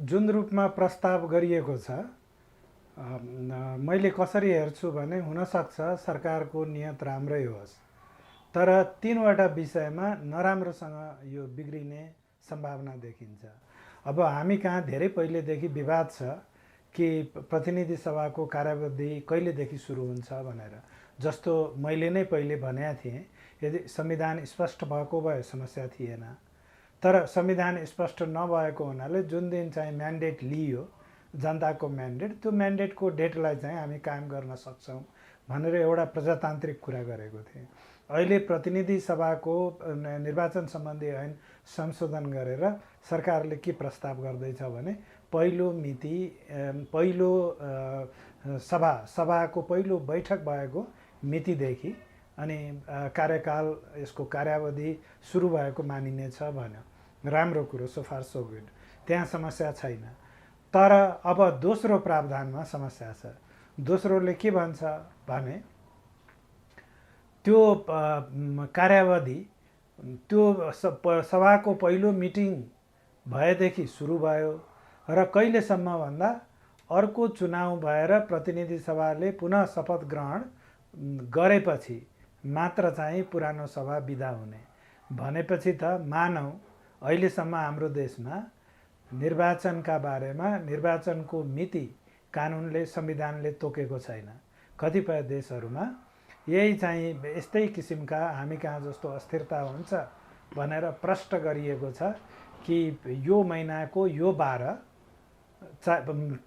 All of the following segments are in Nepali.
जुन रूपमा प्रस्ताव गरिएको छ मैले कसरी हेर्छु भने हुनसक्छ सरकारको नियत राम्रै होस्, तर तीनवटा विषयमा नराम्रोसँग यो बिग्रिने सम्भावना देखिन्छ। अब हामी कहाँ धेरै पहिलेदेखि विवाद छ कि प्रतिनिधि सभाको कार्यावधि कहिलेदेखि सुरु हुन्छ भनेर। जस्तो मैले नै पहिले भनेको थिएँ, यदि संविधान स्पष्ट भएको भए समस्या थिएन, तर संविधान स्पष्ट नभएको हुनाले जुन दिन चाहिँ म्यान्डेट लियो जनताको म्यान्डेट, त्यो म्यान्डेटको डेटलाई चाहिँ हामी कायम गर्न सक्छौँ भनेर एउटा प्रजातान्त्रिक कुरा गरेको थिएँ। अहिले प्रतिनिधि सभाको निर्वाचन सम्बन्धी ऐन संशोधन गरेर सरकारले के प्रस्ताव गर्दैछ भने पहिलो मिति पहिलो सभाको पहिलो बैठक भएको मितिदेखि अनि कार्यकाल यसको कार्यावधि सुरु भएको मानिनेछ भन्यो। राम्रो कुरो, सो फार सो गुड, त्यहाँ समस्या छैन। तर अब दोस्रो प्रावधानमा समस्या छ। दोस्रोले के भन्छ भने त्यो कार्यावधि त्यो सभाको पहिलो मिटिङ भएदेखि सुरु भयो र कहिलेसम्म भन्दा अर्को चुनाव भएर प्रतिनिधि सभाले पुनः शपथ ग्रहण गरेपछि मात्र चाहिँ पुरानो सभा बिदा हुने भनेपछि त मानौ अहिलेसम्म हाम्रो देशमा निर्वाचनका बारेमा निर्वाचनको मिति कानुनले संविधानले तोकेको छैन। कतिपय देशहरूमा यही चाहिँ यस्तै किसिमका हामी कहाँ जस्तो अस्थिरता हुन्छ भनेर प्रष्ट गरिएको छ कि यो महिनाको यो 12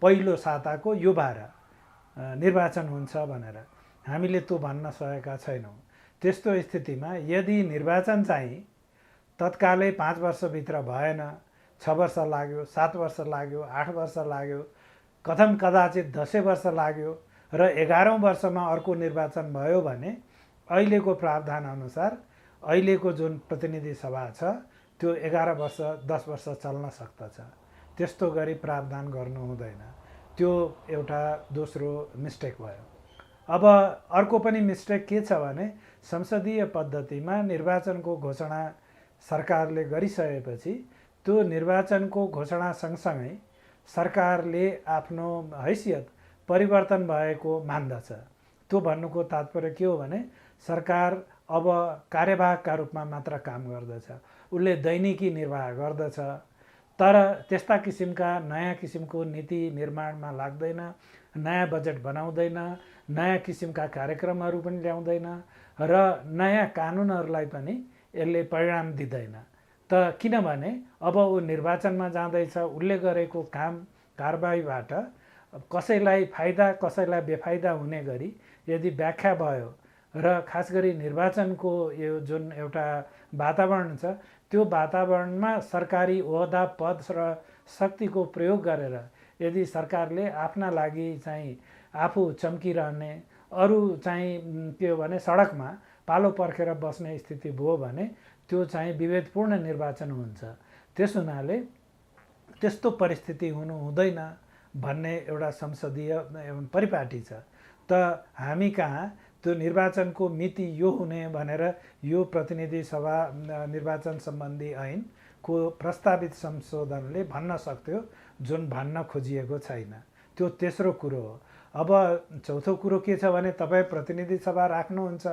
पहिलो साताको यो 12 निर्वाचन हुन्छ भनेर हामीले त्यो भन्न सकेका छैनौँ। त्यस्तो स्थितिमा यदि निर्वाचन चाहिँ तत्कालै 5 वर्षभित्र भएन, 6 वर्ष लाग्यो, 7 वर्ष लाग्यो, 8 वर्ष लाग्यो, कथम कदाचित 10 वर्ष लाग्यो र 11औं वर्षमा अर्को निर्वाचन भयो भने अहिलेको प्रावधान अनुसार अहिलेको जुन प्रतिनिधि सभा छ त्यो 11 वर्ष 10 वर्ष चल्न सक्दछ। त्यस्तो गरी प्रावधान गर्नु हुँदैन। त्यो एउटा दोस्रो मिस्टेक भयो। अब अर्को पनि मिस्टेक के छ भने संसदीय पद्धतिमा निर्वाचनको घोषणा सरकारले गरिसकेपछि त्यो निर्वाचनको घोषणा सँगसँगै सरकारले आफ्नो हैसियत परिवर्तन भएको मान्दछ। त्यो भन्नुको तात्पर्य के हो भने सरकार अब कार्यवाहकका रूपमा मात्र काम गर्दछ, उसले दैनिकी निर्वाह गर्दछ, तर त्यस्ता किसिमका नयाँ किसिमको नीति निर्माणमा लाग्दैन, नयाँ बजेट बनाउँदैन, नयाँ किसिमका कार्यक्रमहरू पनि ल्याउँदैन र नयाँ कानुनहरूलाई पनि यसले परिणाम दिँदैन। त किनभने अब ऊ निर्वाचनमा जाँदैछ, उसले गरेको काम कारबाहीबाट कसैलाई फाइदा कसैलाई बेफाइदा हुने गरी यदि व्याख्या भयो र खास गरी निर्वाचनको यो जुन एउटा वातावरण छ त्यो वातावरणमा सरकारी ओहदा पद र शक्तिको प्रयोग गरेर यदि सरकारले आफ्ना लागि चाहिँ आफू चम्किरहने, अरू चाहिँ के हो भने सडकमा पालो पर्खेर बस्ने स्थिति भयो भने त्यो चाहिँ विभेदपूर्ण निर्वाचन हुन्छ। त्यस हुनाले त्यस्तो परिस्थिति हुनु हुँदैन भन्ने एउटा संसदीय परिपाटी छ। त हामी कहाँ त्यो निर्वाचनको मिति यो हुने भनेर यो प्रतिनिधि सभा निर्वाचन सम्बन्धी ऐनको प्रस्तावित संशोधनले भन्न सक्थ्यो, जुन भन्न खोजिएको छैन। त्यो तेस्रो कुरो हो। अब चौथो कुरो के छ भने तपाईँ प्रतिनिधि सभा राख्नुहुन्छ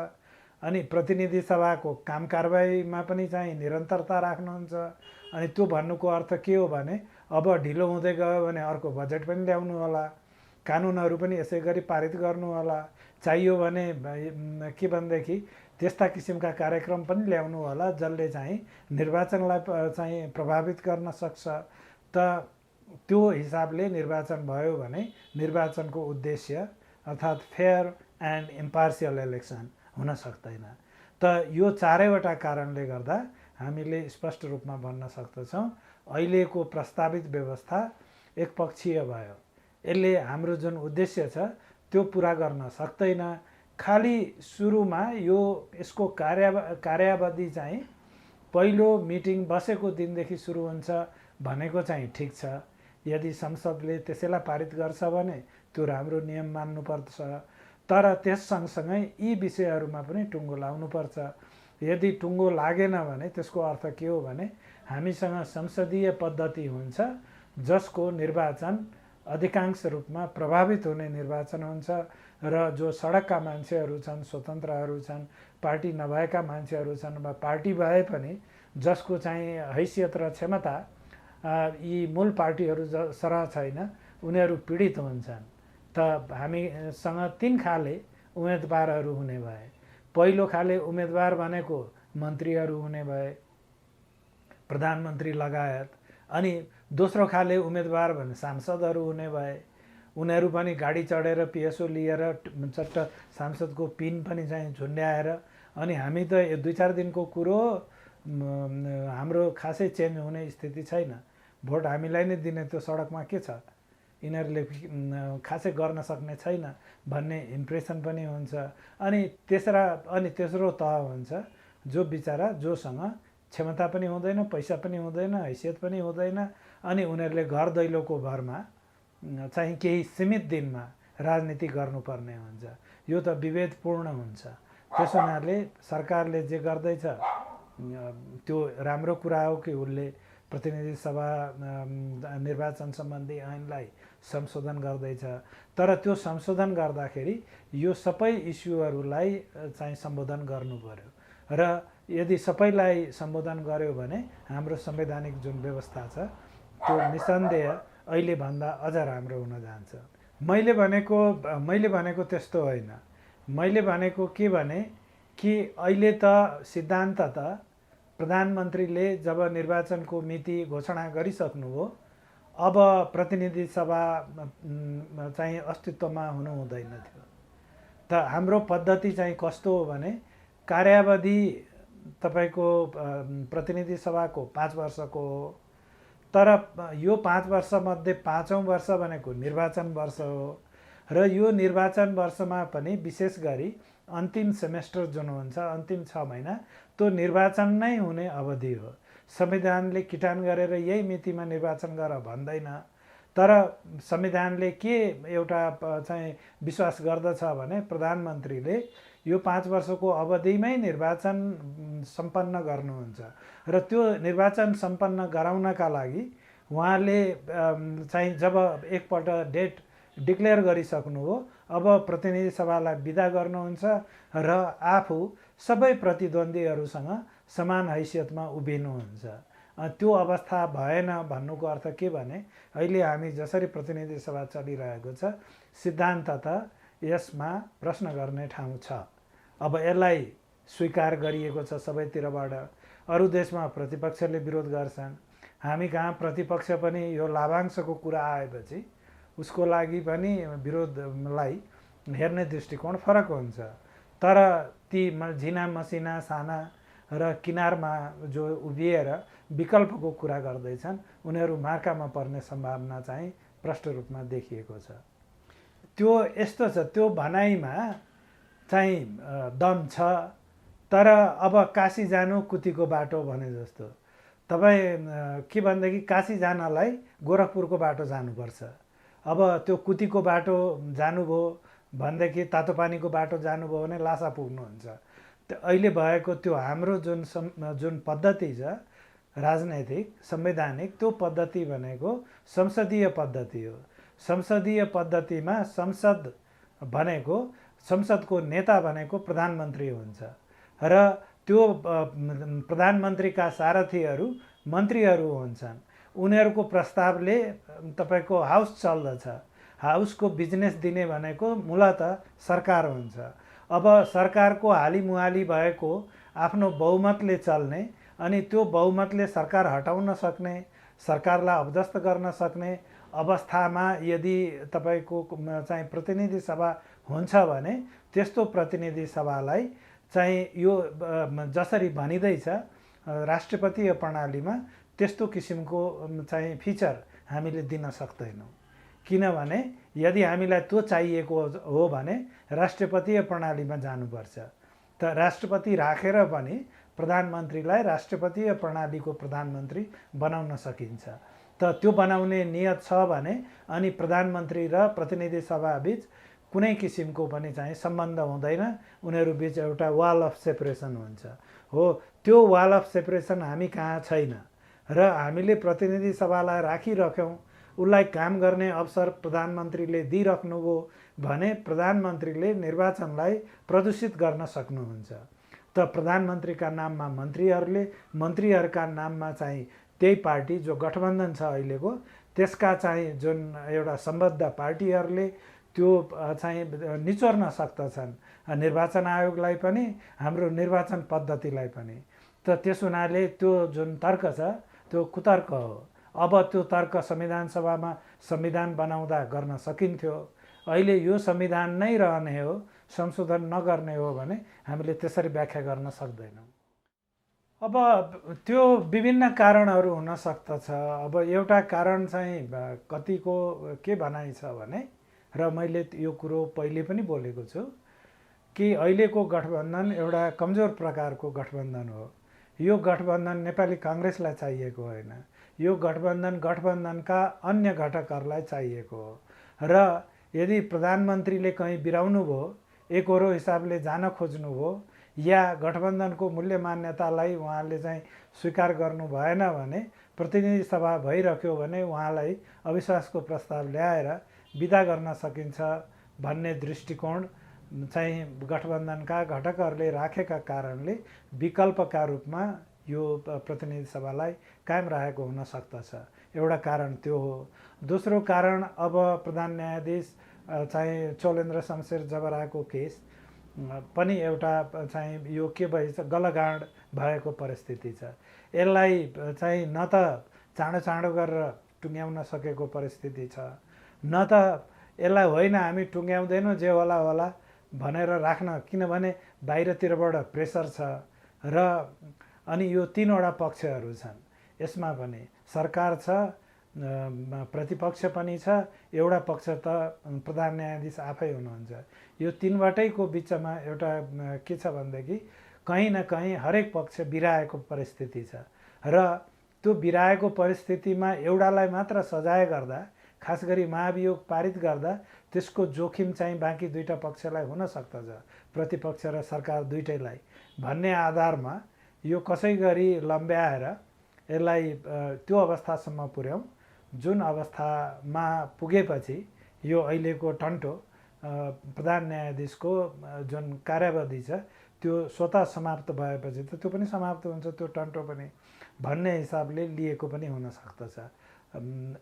अनि प्रतिनिधि सभाको काम कारबाहीमा पनि चाहिँ निरन्तरता राख्नुहुन्छ। अनि त्यो भन्नुको अर्थ के हो भने अब ढिलो हुँदै गयो भने अर्को बजेट पनि ल्याउनु होला, कानुनहरू पनि यसै गरी पारित गर्नु होला, चाहियो भने के भनेदेखि त्यस्ता किसिमका कार्यक्रम पनि ल्याउनु होला जसले चाहिँ निर्वाचनलाई चाहिँ प्रभावित गर्न सक्छ। त त्यो हिसाबले निर्वाचन भयो भने निर्वाचनको उद्देश्य अर्थात् फेयर एन्ड इम्पार्सियल इलेक्सन हुन सक्दैन। त यो चारैवटा कारणले गर्दा हामीले स्पष्ट रूपमा भन्न सक्दछौँ अहिलेको प्रस्तावित व्यवस्था एकपक्षीय भयो। यसले हाम्रो जुन उद्देश्य छ त्यो पुरा गर्न सक्दैन। खालि सुरुमा यो यसको कार्यावधि चाहिँ पहिलो मिटिङ बसेको दिनदेखि सुरु हुन्छ भनेको चाहिँ ठिक छ। यदि संसदले त्यसैलाई पारित गर्छ भने त्यो राम्रो नियम मान्नुपर्छ, तर त्यस सँगसँगै यी विषयहरूमा पनि टुङ्गो लाउनुपर्छ। यदि टुङ्गो लागेन भने त्यसको अर्थ के हो भने हामीसँग संसदीय पद्धति हुन्छ जसको निर्वाचन अधिकांश रूपमा प्रभावित हुने निर्वाचन हुन्छ र जो सडकका मान्छेहरू छन्, स्वतन्त्रहरू छन्, पार्टी नभएका मान्छेहरू छन् वा पार्टी भए पनि जसको चाहिँ हैसियत र क्षमता यी मूल पार्टीहरू सरह छैन, उनीहरू पीडित हुन्छन्। त हामीसँग 3 खाले उम्मेदवारहरू हुने भए। पहिलो खाले उम्मेदवार भनेको मन्त्रीहरू हुने भए, प्रधानमन्त्री लगायत। अनि दोस्रो खाले उम्मेदवार भने सांसदहरू हुने भए। उनीहरू पनि गाडी चढेर पिएसओ लिएर चट्ट सांसदको पिन पनि चाहिँ झुन्ड्याएर, अनि हामी त 2-4 दिनको कुरो हाम्रो खासै चेन्ज हुने स्थिति छैन, भोट हामीलाई नै दिने, त्यो सडकमा के छ, यिनीहरूले खासै गर्न सक्ने छैन भन्ने इम्प्रेसन पनि हुन्छ। अनि तेस्रो तह हुन्छ जो बिचरा जोसँग क्षमता पनि हुँदैन, पैसा पनि हुँदैन, हैसियत पनि हुँदैन, अनि उनीहरूले घर दैलोको भरमा चाहिँ केही सीमित दिनमा राजनीति गर्नुपर्ने हुन्छ। यो त विभेदपूर्ण हुन्छ। त्यस हुनाले सरकारले जे गर्दैछ त्यो राम्रो कुरा हो कि उसले प्रतिनिधि सभा निर्वाचन सम्बन्धी ऐनलाई संशोधन गर्दैछ। तर त्यो संशोधन गर्दाखेरि यो सबै इस्युहरूलाई चाहिँ सम्बोधन गर्नु पर्यो, र यदि सबैलाई सम्बोधन गर्यो भने हाम्रो संवैधानिक जुन व्यवस्था छ त्यो निसन्देह अहिले भन्दा अझ राम्रो हुन जान्छ। मैले भनेको त्यस्तो होइन। मैले भनेको के भने कि अहिले त सिद्धान्त त प्रधानमन्त्रीले जब निर्वाचनको मिति घोषणा गरिसक्नुभयो, अब प्रतिनिधि सभा चाहिँ अस्तित्वमा हुनु हुँदैन थियो। त हाम्रो पद्धति चाहिँ कस्तो हो भने कार्यावधि तपाईको प्रतिनिधि सभाको 5 वर्षको हो, तर यो 5 वर्षमध्ये 5औं वर्ष भनेको निर्वाचन वर्ष हो, र यो निर्वाचन वर्षमा पनि विशेष गरी अन्तिम सेमेस्टर जुन हुन्छ, अन्तिम 6 महिना, त्यो निर्वाचन नै हुने अवधि हो। संविधानले किटान गरेर यही मितिमा निर्वाचन गर भन्दैन, तर संविधानले के एउटा चाहिँ विश्वास गर्दछ भने प्रधानमन्त्रीले यो 5 वर्षको अवधिमै निर्वाचन सम्पन्न गर्नुहुन्छ, र त्यो निर्वाचन सम्पन्न गराउनका लागि उहाँले चाहिँ जब एकपल्ट डेट डिक्लेयर गरिसक्नु हो, अब प्रतिनिधि सभालाई बिदा गर्नुहुन्छ र आफू सबै प्रतिद्वन्द्वीहरूसँग समान हैसियतमा उभिनुहुन्छ। त्यो अवस्था भएन भन्नुको अर्थ के भने अहिले हामी जसरी प्रतिनिधि सभा चलिरहेको छ, सिद्धान्त त यसमा प्रश्न गर्ने ठाउँ छ। अब यसलाई स्वीकार गरिएको छ सबैतिरबाट। अरू देशमा प्रतिपक्षले विरोध गर्छन्, हामी कहाँ प्रतिपक्ष पनि यो लाभांशको कुरा आएपछि उसको लागि पनि विरोधलाई हेर्ने दृष्टिकोण फरक हुन्छ। तर ती झिना मसिना साना र किनारमा जो उभिएर विकल्पको कुरा गर्दैछन्, उनीहरू मार्कामा पर्ने सम्भावना चाहिँ प्रष्ट रूपमा देखिएको छ। त्यो यस्तो छ, त्यो भनाइमा चाहिँ दम छ, तर अब काशी जानु कुतीको बाटो भने जस्तो। तपाईँ के भनेदेखि काशी जानलाई गोरखपुरको बाटो जानुपर्छ। अब त्यो कुतीको बाटो जानुभयो भनेदेखि तातो पानीको बाटो जानुभयो भने लासा पुग्नुहुन्छ। अहिले भएको त्यो हाम्रो जुन पद्धति छ राजनैतिक संवैधानिक, त्यो पद्धति भनेको संसदीय पद्धति हो। संसदीय पद्धतिमा संसद भनेको, संसदको नेता भनेको प्रधानमन्त्री हुन्छ, र त्यो प्रधानमन्त्रीका सारथीहरू मन्त्रीहरू हुन्छन्। उनीहरूको प्रस्तावले तपाईको हाउस चल्दछ। हाउसको बिजनेस दिने भनेको मूलतः सरकार हुन्छ। अब सरकारको हालिमुहाली भएको आफ्नो बहुमतले चल्ने, अनि त्यो बहुमतले सरकार हटाउन सक्ने, सरकारलाई अवदस्त गर्न सक्ने अवस्थामा यदि तपाईको चाहिँ प्रतिनिधि सभा हुन्छ भने त्यस्तो प्रतिनिधि सभालाई चाहिँ यो जसरी भनिँदैछ राष्ट्रपतीय प्रणालीमा त्यस्तो किसिमको चाहिँ फिचर हामीले दिन सक्दैनौँ। किनभने यदि हामीलाई त्यो चाहिएको हो भने राष्ट्रपतीय प्रणालीमा जानुपर्छ। त राष्ट्रपति राखेर पनि प्रधानमन्त्रीलाई राष्ट्रपतीय प्रणालीको प्रधानमन्त्री बनाउन सकिन्छ। त त्यो बनाउने नियत छ भने अनि प्रधानमन्त्री र प्रतिनिधि सभा बीच कुनै किसिमको पनि चाहिँ सम्बन्ध हुँदैन, उनीहरू बीच एउटा वाल अफ सेपरेसन हुन्छ। हो, त्यो वाल अफ सेपरेसन हामी कहाँ छैन, र हामीले प्रतिनिधि सभालाई राखिराख्यौँ उसलाई काम गर्ने अवसर प्रधानमन्त्रीले दिइराख्नुभयो भने प्रधानमन्त्रीले निर्वाचनलाई प्रदूषित गर्न सक्नुहुन्छ। त प्रधानमन्त्रीका नाममा मन्त्रीहरूले, मन्त्रीहरूका नाममा चाहिँ त्यही पार्टी जो गठबन्धन छ अहिलेको त्यसका चाहिँ जुन एउटा सम्बद्ध पार्टीहरूले त्यो चाहिँ निचोर्न सक्दछन् निर्वाचन आयोगलाई पनि हाम्रो निर्वाचन पद्धतिलाई पनि। त त्यस हुनाले त्यो जुन तर्क छ त्यो कुतर्क हो। अब त्यो तर्क संविधान सभामा संविधान बनाउँदा गर्न सकिन्थ्यो। अहिले यो संविधान नै रहने हो, संशोधन नगर्ने हो भने हामीले त्यसरी व्याख्या गर्न सक्दैनौँ। अब त्यो विभिन्न कारणहरू हुन सक्दछ। अब एउटा कारण चाहिँ कतिको के भनाइ छ भने, र मैले यो कुरो पहिले पनि बोलेको छु कि अहिलेको गठबन्धन एउटा कमजोर प्रकारको गठबन्धन हो। यो गठबन्धन नेपाली काङ्ग्रेसलाई चाहिएको होइन, यो गठबन्धन गठबन्धनका अन्य घटकहरूलाई चाहिएको हो। र यदि प्रधानमन्त्रीले कहीँ बिराउनु भयो, एकहोरो हिसाबले जान खोज्नुभयो या गठबन्धनको मूल्य मान्यतालाई उहाँले चाहिँ स्वीकार गर्नु भएन भने, प्रतिनिधि सभा भइरह्यो भने उहाँलाई अविश्वासको प्रस्ताव ल्याएर बिदा गर्न सकिन्छ भन्ने दृष्टिकोण चाहिँ गठबन्धनका घटकहरूले राखेका कारणले विकल्पका रूपमा यो प्रतिनिधि सभालाई कायम राखेको हुन सक्दछ। एउटा कारण त्यो हो। दोस्रो कारण, अब प्रधान न्यायाधीश चाहिँ चौलेन्द्र शमशेर जबराको केस पनि एउटा चाहिँ यो के भएछ, गलगाड भएको परिस्थिति छ। यसलाई चाहिँ न त चाँडो चाँडो गरेर टुङ्ग्याउन सकेको परिस्थिति छ, न त यसलाई होइन हामी टुङ्ग्याउँदैनौँ जे होला होला भनेर राख्न, किनभने बाहिरतिरबाट प्रेसर छ। र अनि यो तीनवटा पक्षहरू छन् यसमा पनि, सरकार छ, प्रतिपक्ष पनि छ, एउटा पक्ष त प्रधान न्यायाधीश आफै हुनुहुन्छ। यो तीनवटैको बिचमा एउटा के छ भनेदेखि कहीँ न कहीँ हरेक पक्ष बिराएको परिस्थिति छ। र त्यो बिराएको परिस्थितिमा एउटालाई मात्र सजाय गर्दा, खास गरी महाभियोग पारित गर्दा त्यसको जोखिम चाहिँ बाँकी दुईटा पक्षलाई हुन सक्दछ, प्रतिपक्ष र सरकार दुईटैलाई भन्ने आधारमा यो कसै गरी लम्ब्याएर यसलाई त्यो अवस्थासम्म पुर्याउँ जुन अवस्थामा पुगेपछि यो अहिलेको टन्टो प्रधान न्यायाधीशको जुन कार्यावधि छ त्यो स्वतः समाप्त भएपछि त त्यो पनि समाप्त हुन्छ, त्यो टन्टो पनि भन्ने हिसाबले लिएको पनि हुन सक्दछ।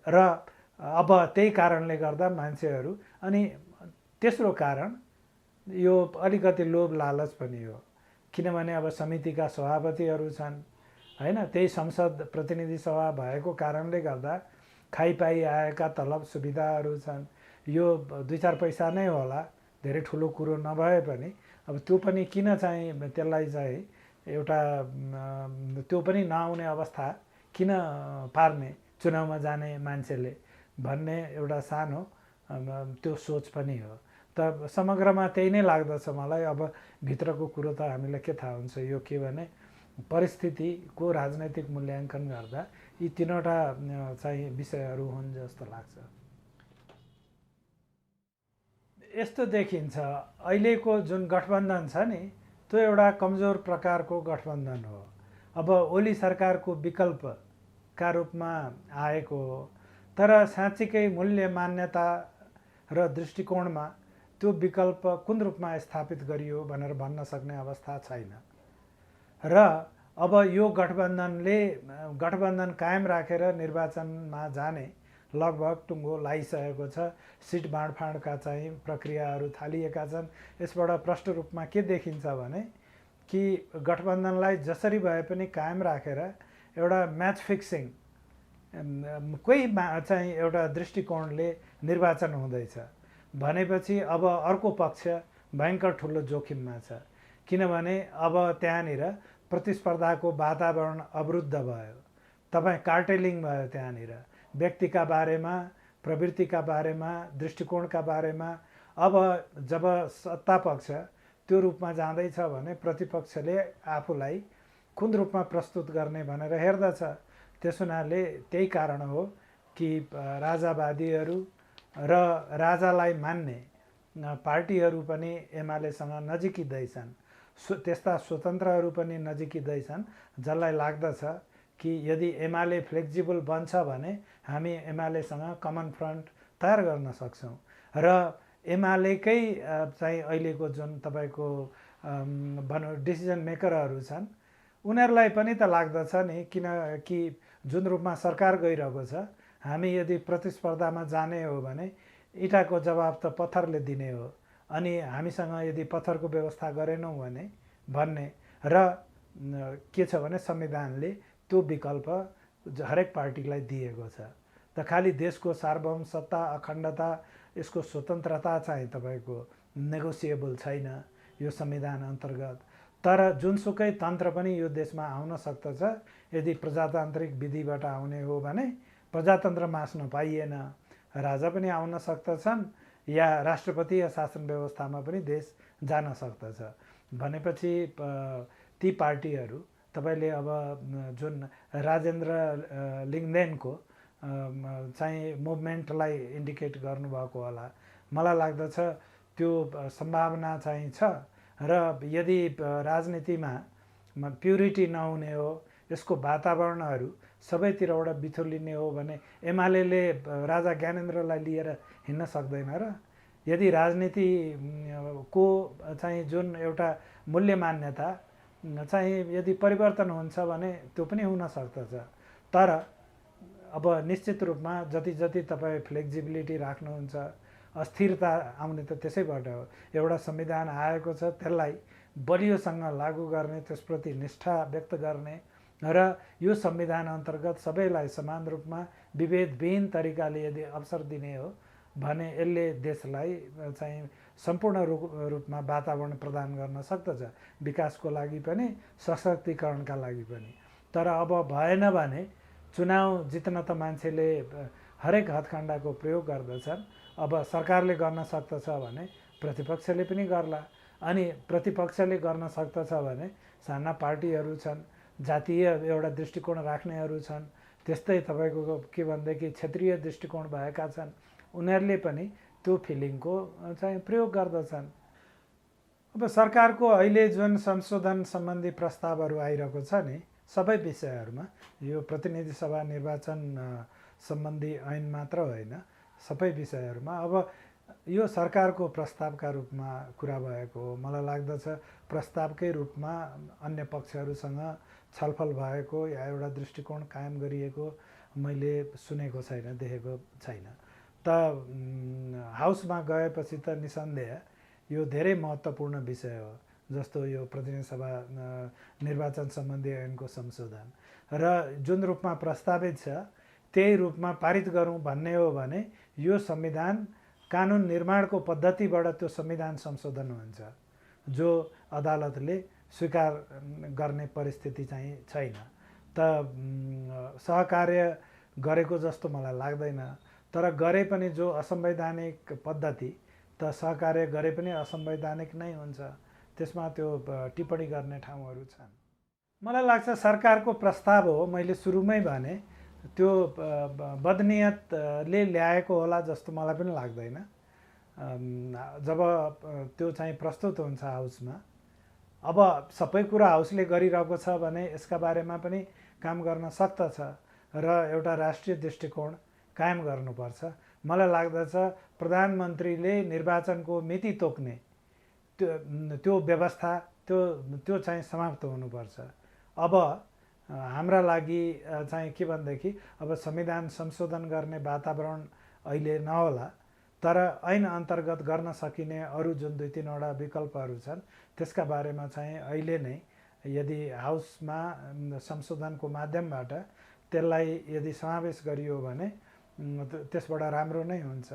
र अब त्यही कारणले गर्दा मान्छेहरू, अनि तेस्रो कारण यो अलिकति लोभ लालच पनि हो, किनभने अब समितिका सभापतिहरू छन् हैन, त्यही संसद प्रतिनिधि सभा भएको कारणले गर्दा खाइपाई आएका तलब सुविधाहरू छन्। यो 2-4 पैसा नै होला, धेरै ठुलो कुरो नभए पनि अब त्यो पनि किन चाहिँ त्यसलाई चाहिँ एउटा त्यो पनि नआउने अवस्था किन पार्ने चुनावमा जाने मान्छेले भन्ने एउटा सानो त्यो सोच पनि हो। त समग्रमा त्यही नै लाग्दछ मलाई। अब भित्रको कुरो त हामीलाई के थाहा हुन्छ, यो के भने परिस्थितिको राजनैतिक मूल्याङ्कन गर्दा यी तीनवटा चाहिँ विषयहरू हुन् जस्तो लाग्छ। यस्तो देखिन्छ अहिलेको जुन गठबन्धन छ नि त्यो एउटा कमजोर प्रकारको गठबन्धन हो। अब ओली सरकारको विकल्पका रूपमा आएको हो, तर साँच्चीकै मूल्य मान्यता र दृष्टिकोणमा त्यो विकल्प कुन रूपमा स्थापित गरियो भनेर भन्न सक्ने अवस्था छैन। र अब यो गठबन्धन कायम राखेर निर्वाचनमा जाने लगभग टुङ्गो लागिसकेको छ। सिट बाँडफाँडका चाहिँ प्रक्रियाहरू थालिएका छन्। यसबाट प्रष्ट रूपमा के देखिन्छ भने कि गठबन्धनलाई जसरी भए पनि कायम राखेर एउटा म्याच फिक्सिङ कोही चाहिँ एउटा दृष्टिकोणले निर्वाचन हुँदैछ भनेपछि अब अर्को पक्ष भयङ्कर ठुलो जोखिममा छ, किनभने अब त्यहाँनिर प्रतिस्पर्धाको वातावरण अवरुद्ध भयो, तपाईँ कार्टेलिङ भयो, त्यहाँनिर व्यक्तिका बारेमा, प्रवृत्तिका बारेमा, दृष्टिकोणका बारेमा। अब जब सत्ता पक्ष त्यो रूपमा जाँदैछ भने प्रतिपक्षले आफूलाई कुन रूपमा प्रस्तुत गर्ने भनेर हेर्दछ। त्यस हुनाले त्यही कारण हो कि राजावादीहरू र राजालाई मान्ने पार्टीहरू पनि एमालेसँग नजिकिँदैछन्, त्यस्ता स्वतन्त्रहरू पनि नजिकिँदैछन्, जसलाई लाग्दछ कि यदि एमाले फ्लेक्जिबल बन्छ भने हामी एमालेसँग कमन फ्रन्ट तयार गर्न सक्छौँ र एमालेकै चाहिँ अहिलेको जुन तपाईँको भनौँ डिसिजन मेकरहरू छन् उनीहरूलाई पनि त लाग्दछ नि, किनकि जुन रूपमा सरकार गइरहेको छ, हामी यदि प्रतिस्पर्धामा जाने हो भने इँटाको जवाब त पत्थरले दिने हो, अनि हामीसँग यदि पत्थरको व्यवस्था गरेनौँ भने भन्ने र के छ भने संविधानले त्यो विकल्प हरेक पार्टीलाई दिएको छ। त खालि देशको सार्वभौम सत्ता, अखण्डता, यसको स्वतन्त्रता चाहिँ तपाईँको नेगोसिएबल छैन यो संविधान अन्तर्गत। तर जुनसुकै तन्त्र पनि यो देशमा आउन सक्दछ यदि प्रजातान्त्रिक विधिबाट आउने हो भने। प्रजातन्त्र मास्न पाइएन, राजा पनि आउन सक्दछन् या राष्ट्रपति या शासन व्यवस्थामा पनि देश जान सक्दछ भनेपछि ती पार्टीहरू तपाईँले अब जुन राजेन्द्र लिङ्गदेनको चाहिँ मुभमेन्टलाई इन्डिकेट गर्नुभएको होला, मलाई लाग्दछ त्यो सम्भावना चाहिँ छ। र यदि राजनीतिमा प्युरिटी नहुने हो, यसको वातावरणहरू सबैतिरबाट बिथोलिने हो भने एमाले राजा ज्ञानेन्द्रलाई लिएर हिँड्न सक्दैन र। यदि राजनीतिको चाहिँ जुन एउटा मूल्य मान्यता चाहिँ यदि परिवर्तन हुन्छ भने त्यो पनि हुन सक्दछ। तर अब निश्चित रूपमा जति जति तपाईँ फ्लेक्जिबिलिटी राख्नुहुन्छ, अस्थिरता आउने त त्यसैबाट हो। एउटा संविधान आएको छ, त्यसलाई बलियोसँग लागू गर्ने, त्यसप्रति निष्ठा व्यक्त गर्ने र यो संविधान अन्तर्गत सबैलाई समान रूपमा विभेदविहीन तरिकाले यदि अवसर दिने हो भने यसले देशलाई चाहिँ सम्पूर्ण रूपमा वातावरण प्रदान गर्न सक्दछ, विकासको लागि पनि सशक्तिकरणका लागि पनि। तर अब भएन भने चुनाव जित्न त मान्छेले हरेक हथखण्डाको प्रयोग गर्दछन्। अब सरकारले गर्न सक्दछ भने प्रतिपक्षले पनि गर्ला, अनि प्रतिपक्षले गर्न सक्दछ भने साना पार्टीहरू छन्, जातीय एउटा दृष्टिकोण राख्नेहरू छन्, त्यस्तै तपाईँको के भनेदेखि क्षेत्रीय दृष्टिकोण भएका छन्, उनीहरूले पनि त्यो फिलिङको चाहिँ प्रयोग गर्दछन्। अब सरकारको अहिले जुन संशोधन सम्बन्धी प्रस्तावहरू आइरहेको छ नि, सबै विषयहरूमा, यो प्रतिनिधि सभा निर्वाचन सम्बन्धी ऐन मात्र होइन, सबै विषयहरूमा अब यो सरकारको प्रस्तावका रूपमा कुरा भएको हो। मलाई लाग्दछ प्रस्तावकै रूपमा अन्य पक्षहरूसँग छलफल भएको या एउटा दृष्टिकोण कायम गरिएको मैले सुनेको छैन, देखेको छैन। त हाउसमा गएपछि त निसन्देह यो धेरै महत्त्वपूर्ण विषय हो, जस्तो यो प्रतिनिधि सभा निर्वाचन सम्बन्धी ऐनको संशोधन र जुन रूपमा प्रस्तावित छ त्यही रूपमा पारित गरौँ भन्ने हो भने यो संविधान कानुन निर्माणको पद्धतिबाट त्यो संविधान संशोधन हुन्छ, जो अदालतले स्वीकार गर्ने परिस्थिति चाहिँ छैन। त सहकार्य गरेको जस्तो मलाई लाग्दैन। तर गरे पनि जो असंवैधानिक पद्धति, त सहकार्य गरे पनि असंवैधानिक नै हुन्छ, त्यसमा त्यो टिप्पणी गर्ने ठाउँहरू छन्। मलाई लाग्छ सरकारको प्रस्ताव हो, मैले सुरुमै भने त्यो बदनियतले ल्याएको होला जस्तो मलाई पनि लाग्दैन। जब त्यो चाहिँ प्रस्तुत हुन्छ हाउसमा, अब सबै कुरा हाउसले गरिरहेको छ भने यसका बारेमा पनि काम गर्न सक्दछ र एउटा राष्ट्रिय दृष्टिकोण कायम गर्नुपर्छ। मलाई लाग्दछ प्रधानमन्त्रीले निर्वाचनको मिति तोक्ने त्यो व्यवस्था त्यो चाहिँ समाप्त हुनुपर्छ। अब हाम्रा लागि चाहिँ के भनेदेखि अब संविधान संशोधन गर्ने वातावरण अहिले नहोला, तर ऐन अन्तर्गत गर्न सकिने अरू जुन 2-3वटा विकल्पहरू छन् त्यसका बारेमा चाहिँ अहिले नै यदि हाउसमा संशोधनको माध्यमबाट त्यसलाई यदि समावेश गरियो भने त्यसबाट राम्रो नै हुन्छ।